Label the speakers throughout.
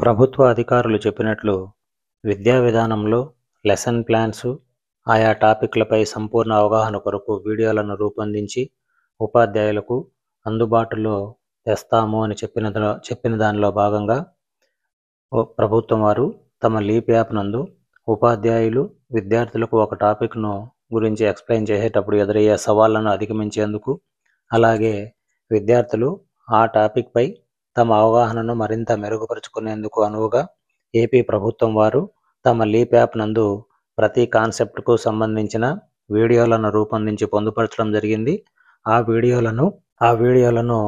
Speaker 1: ప్రభుత్వ అధికారులు చెప్పినట్లు విద్యా విధానంలో లెసన్ ప్లాన్స్, ఆయా టాపిక్లపై సంపూర్ణ అవగాహన కొరకు వీడియోలను రూపొందించి ఉపాధ్యాయులకు అందుబాటులో తెస్తాము అని చెప్పిన దానిలో భాగంగా ప్రభుత్వం వారు తమ లీప్ యాప్ నందు ఉపాధ్యాయులు విద్యార్థులకు ఒక టాపిక్ను గురించి ఎక్స్ప్లెయిన్ చేసేటప్పుడు ఎదురయ్యే సవాళ్లను అధిగమించేందుకు, అలాగే విద్యార్థులు ఆ టాపిక్పై తమ అవగాహనను మరింత మెరుగుపరుచుకునేందుకు అనువుగా ఏపీ ప్రభుత్వం వారు తమ లీప్ యాప్ నందు ప్రతి కాన్సెప్ట్కు సంబంధించిన వీడియోలను రూపొందించి పొందుపరచడం జరిగింది. ఆ వీడియోలను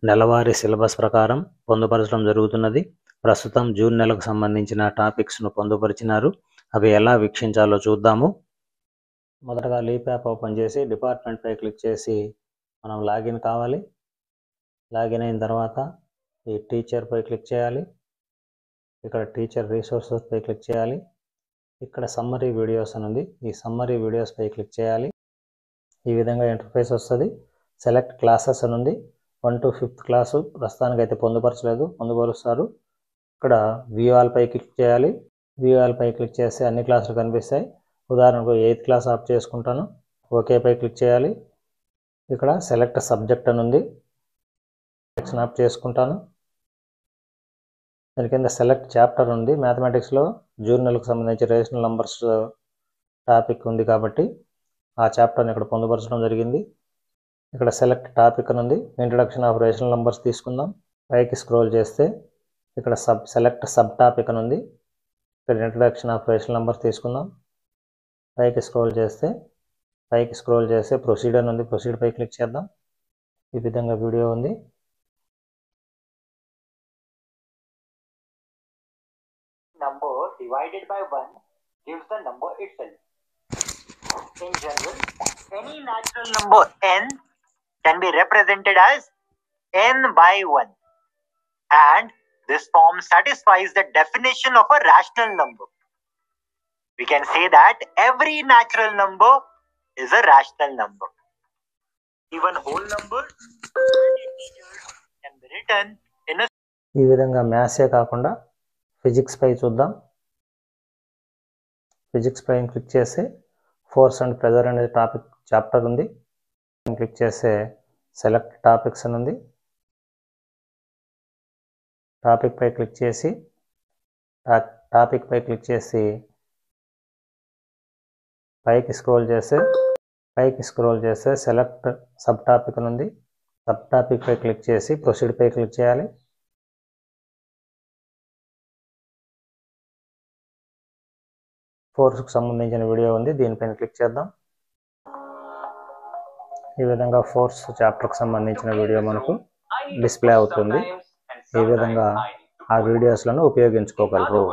Speaker 1: నెలవారీ సిలబస్ ప్రకారం పొందుపరచడం జరుగుతున్నది. ప్రస్తుతం జూన్ నెలకు సంబంధించిన టాపిక్స్ను పొందుపరిచినారు. అవి ఎలా వీక్షించాలో చూద్దాము. మొదటగా లీప్ యాప్ ఓపెన్ చేసి డిపార్ట్మెంట్పై క్లిక్ చేసి మనం లాగిన్ కావాలి. లాగిన్ అయిన తర్వాత ఈ టీచర్పై క్లిక్ చేయాలి. ఇక్కడ టీచర్ రిసోర్సెస్పై క్లిక్ చేయాలి. ఇక్కడ సమ్మరీ వీడియోస్ అని ఉంది. ఈ సమ్మరీ వీడియోస్పై క్లిక్ చేయాలి. ఈ విధంగా ఇంటర్ఫేస్ వస్తుంది. సెలెక్ట్ క్లాసెస్ అని ఉంది. 1 to 5th క్లాసు ప్రస్తుతానికైతే పొందుపరచలేదు, పొందుపరుస్తారు. ఇక్కడ వ్యూ ఆల్ పై క్లిక్ చేయాలి. వ్యూ ఆల్ పై క్లిక్ చేస్తే అన్ని క్లాసులు కనిపిస్తాయి. ఉదాహరణకు 8th క్లాస్ ఆఫ్ చేసుకుంటాను. ఓకే పై క్లిక్ చేయాలి. ఇక్కడ సెలెక్ట్ సబ్జెక్ట్ అని ఉంది. సెలెక్షన్ ఆఫ్ చేసుకుంటాను. దాని కింద సెలెక్ట్ చాప్టర్ ఉంది. మ్యాథమెటిక్స్లో జూన్ నెలకు సంబంధించి రేషనల్ నంబర్స్ టాపిక్ ఉంది కాబట్టి ఆ చాప్టర్ని ఇక్కడ పొందుపరచడం జరిగింది. ఇక్కడ సెలెక్ట్ టాపిక్ అని ఉంది. ఇంట్రడక్షన్ ఆఫ్ రేషనల్ నంబర్స్ తీసుకుందాం. పైకి స్క్రోల్ చేస్తే ఇక్కడ సెలెక్ట్ సబ్ టాపిక్ అని ఉంది. ఇక్కడ ఇంట్రడక్షన్ ఆఫ్ రేషనల్ నంబర్స్ తీసుకుందాం. పైకి స్క్రోల్ చేస్తే ప్రొసీడ్ అని ఉంది. ప్రొసీడ్ పై క్లిక్ చేద్దాం. ఈ విధంగా వీడియో ఉంది.
Speaker 2: Number divided by 1 gives the number itself. In general, any natural number n can be represented as n by 1, and this form satisfies the definition of a rational number. We can say that every natural number is a rational number. Even whole numbers and integers can be written in a...
Speaker 1: ఈ విధంగా మ్యాథ్సే కాకుండా physics పై చూద్దాం. Physics పై click చేస్తే force and pressure అనే topic chapter ఉంది. Click చేస్తే select topics అని ఉంది. టాపిక్ పై క్లిక్ చేసి పైకి స్క్రోల్ చేస్తే సెలెక్ట్ సబ్ టాపిక్ అని ఉంది. సబ్ టాపిక్ పై క్లిక్ చేసి ప్రొసీడ్ పై క్లిక్ చేయాలి. ఫోర్స్కు సంబంధించిన వీడియో ఉంది. దీనిపైన క్లిక్ చేద్దాం. ఈ విధంగా ఫోర్స్ చాప్టర్కి సంబంధించిన వీడియో మనకు డిస్ప్లే అవుతుంది. ఈ విధంగా ఆ వీడియోస్లను ఉపయోగించుకోగలరు.